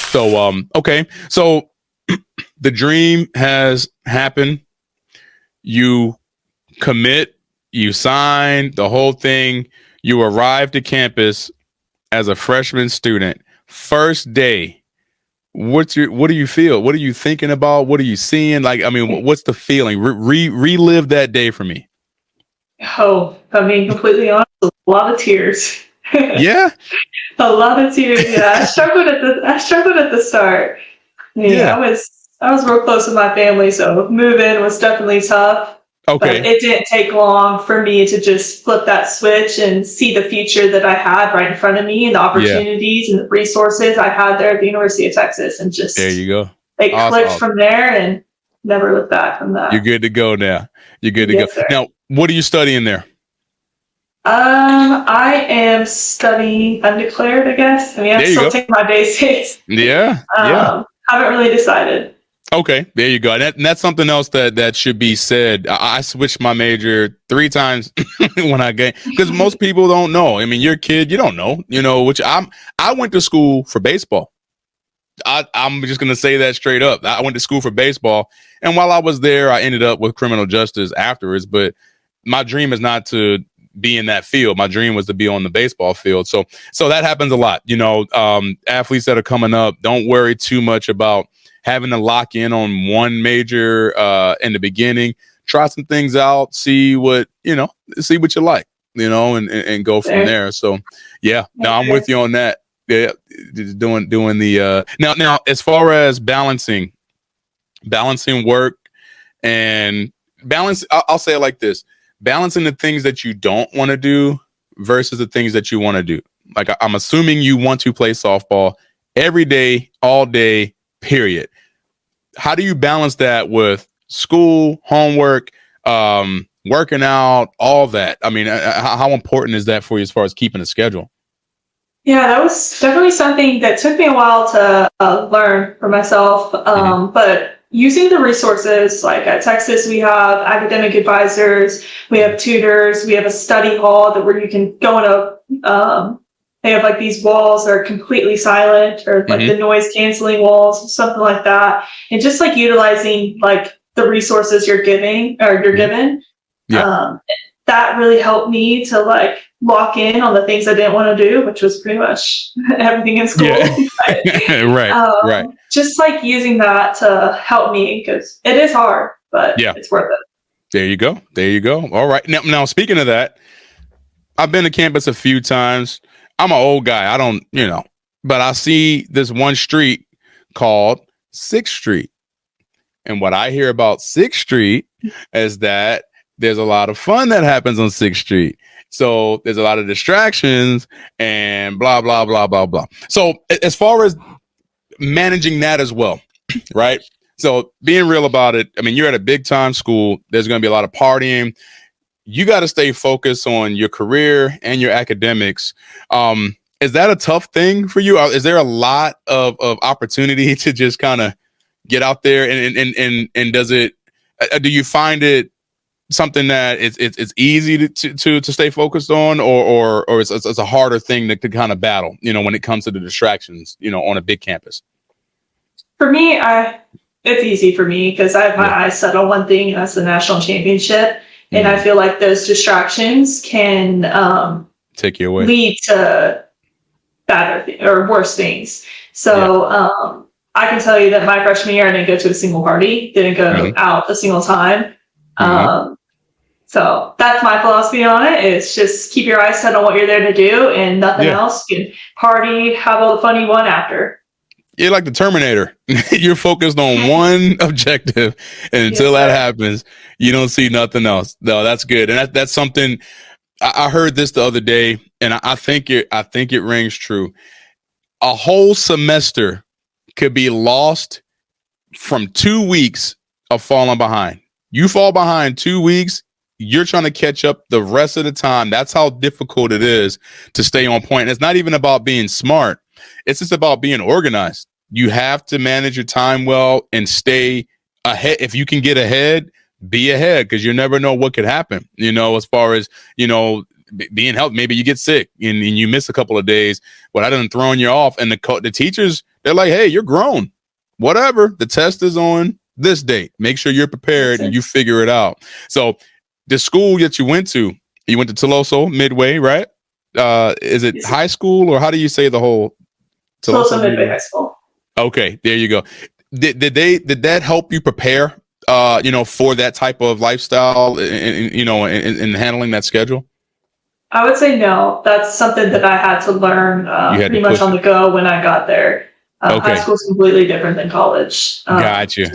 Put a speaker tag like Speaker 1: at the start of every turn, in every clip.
Speaker 1: So, okay. So the dream has happened. You commit, you sign the whole thing. You arrive to campus as a freshman student. First day. What do you feel? What are you thinking about? What are you seeing? Like, I mean, what's the feeling? Relive that day for me.
Speaker 2: Oh, I mean, completely honest, a lot of tears.
Speaker 1: Yeah.
Speaker 2: A lot of tears. Yeah, I struggled at the start.
Speaker 1: Yeah.
Speaker 2: I was real close with my family, so moving was definitely tough.
Speaker 1: Okay.
Speaker 2: But it didn't take long for me to just flip that switch and see the future that I had right in front of me and the opportunities and the resources I had there at the University of Texas, and just
Speaker 1: there you go.
Speaker 2: It clicked from there and never looked back from that.
Speaker 1: You're good to go now. You're good to go.
Speaker 2: Sir.
Speaker 1: Now, what are you studying there?
Speaker 2: I am studying undeclared, I guess. I mean, I'm still taking my basics.
Speaker 1: Yeah.
Speaker 2: Haven't really decided.
Speaker 1: Okay, there you go. And that's something else that should be said. I switched my major 3 times when I got, because most people don't know. I mean, you're a kid, you don't know, which I went to school for baseball. I'm just going to say that straight up. I went to school for baseball. And while I was there, I ended up with criminal justice afterwards. But my dream is not to be in that field. My dream was to be on the baseball field. So that happens a lot. Athletes that are coming up, don't worry too much about having to lock in on one major in the beginning. Try some things out, see what you like, and go from there. So yeah, no, I'm with you on that. Yeah, doing the now as far as balancing work and balance, I'll say it like this: balancing the things that you don't want to do versus the things that you want to do. Like, I'm assuming you want to play softball every day, all day, period. How do you balance that with school, homework, working out, all that? I mean, how important is that for you as far as keeping a schedule?
Speaker 2: Yeah, that was definitely something that took me a while to learn for myself. But using the resources, like at Texas, we have academic advisors, we have tutors, we have a study hall where you can go in they have like these walls that are completely silent, or like the noise canceling walls, something like that. And just like utilizing like the resources you're given. That really helped me to like lock in on the things I didn't want to do, which was pretty much everything in school.
Speaker 1: Yeah. Right.
Speaker 2: Just like using that to help me, because it is hard, but it's worth it.
Speaker 1: There you go. All right. Now speaking of that, I've been to campus a few times. I'm an old guy. I don't, but I see this one street called 6th Street. And what I hear about 6th Street is that there's a lot of fun that happens on 6th Street. So there's a lot of distractions and blah, blah, blah, blah, blah. So as far as managing that as well, right? So being real about it, I mean, you're at a big time school. There's going to be a lot of partying. You got to stay focused on your career and your academics. Is that a tough thing for you? Is there a lot of opportunity to just kind of get out there and does it, do you find it something that it's easy to stay focused on, or it's a harder thing to kind of battle, when it comes to the distractions, on a big campus?
Speaker 2: For me, it's easy for me because I have my eyes set on one thing, and that's the national championship. And I feel like those distractions can
Speaker 1: take you away,
Speaker 2: lead to better or worse things. So I can tell you that my freshman year, I didn't go to a single party, didn't go out a single time. So that's my philosophy on it. It's just keep your eyes set on what you're there to do and nothing else. You can party, have all the fun you want after.
Speaker 1: You're like the Terminator. You're focused on one objective, and until that happens, you don't see nothing else. No, that's good. And that's something I heard this the other day, and I think it rings true. A whole semester could be lost from 2 weeks of falling behind. You fall behind 2 weeks, you're trying to catch up the rest of the time. That's how difficult it is to stay on point. And it's not even about being smart. It's just about being organized. You have to manage your time well and stay ahead. If you can get ahead, be ahead, because you never know what could happen, as far as, being healthy. Maybe you get sick and you miss a couple of days. Well, that doesn't throw you off. And the They're like, hey, you're grown. Whatever. The test is on this date. Make sure you're prepared and you figure it out. So the school that you went to Tuloso Midway, right? Is it high school, or how do you say the whole
Speaker 2: Tuloso Midway High School?
Speaker 1: Okay, there you go. Did that help you prepare, for that type of lifestyle, in handling that schedule?
Speaker 2: I would say no. That's something that I had to learn pretty much on the go when I got there.
Speaker 1: Okay.
Speaker 2: High school is completely different than college.
Speaker 1: Gotcha.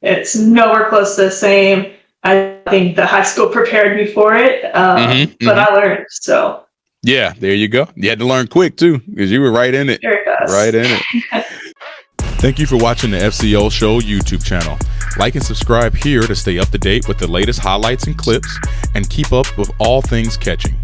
Speaker 2: It's nowhere close to the same. I think the high school prepared me for it, but I learned. So
Speaker 1: yeah, there you go. You had to learn quick too, because you were right in it.
Speaker 2: Very fast.
Speaker 1: Right in it. Thank you for watching the FCO Show YouTube channel. Like and subscribe here to stay up to date with the latest highlights and clips, and keep up with all things catching.